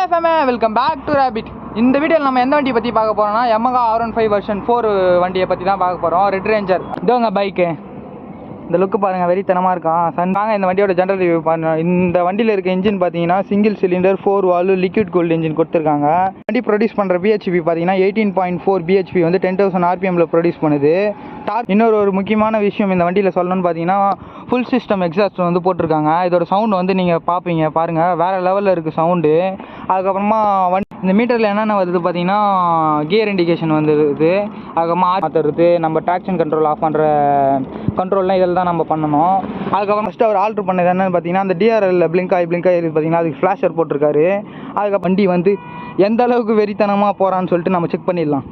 Welcome back to rapid. இந்த வீடியோவில் நம்ம எந்த வண்டியை பற்றி பார்க்க போகிறோம்னா Yamaha R15 வெர்ஷன் 4 வண்டியை பற்றி தான் பார்க்க போகிறோம். ரெட் ரேஞ்சர் இதோங்க பைக்கு. இந்த லுக்கு பாருங்கள், வெறித்தனமாக இருக்கான். வாங்க இந்த வண்டியோட ஜென்ரல் ரிவ்யூ பாருங்கள். இந்த வண்டியில் இருக்க இன்ஜின் பார்த்தீங்கன்னா single cylinder 4 valve liquid gold engine கொடுத்துருக்காங்க. வண்டி ப்ரொடியூஸ் பண்ணுற பிஹெச்பி பார்த்தீங்கன்னா 18.4 பிஹெச்பி வந்து 10,000 RPMல ப்ரொடியூஸ் பண்ணுது. இன்னொரு முக்கியமான விஷயம் இந்த வண்டியில் சொல்லணும்னு பார்த்தீங்கன்னா ஃபுல் சிஸ்டம் எக்ஸாஸ்ட் வந்து போட்டிருக்காங்க. இதோட சவுண்டு வந்து நீங்கள் பார்ப்பீங்க, பாருங்கள், வேறு லெவலில் இருக்குது சவுண்டு. அதுக்கப்புறமா இந்த மீட்டரில் என்னென்ன வருது பார்த்தீங்கன்னா கியர் இண்டிகேஷன் வந்துருது. அதுக்கப்புறமா மாற்றுறது, நம்ம ட்ராக்ஷன் கண்ட்ரோல் ஆஃப் பண்ணுற கண்ட்ரோல்லாம் இதில் தான் நம்ம பண்ணணும். அதுக்கப்புறம் ஃபஸ்ட்டு அவர் ஆல்ட்ரு பண்ணது என்னென்னு பார்த்தீங்கன்னா அந்த டிஆர்எல் பிளிங்க் ஆகி இருக்குது பார்த்தீங்கன்னா, அதுக்கு ஃப்ளாஷர் போட்டிருக்காரு. அதுக்கப்புறம் வண்டி வந்து எந்த அளவுக்கு வெறித்தனமாக போகிறான்னு சொல்லிட்டு நம்ம செக் பண்ணிடலாம்.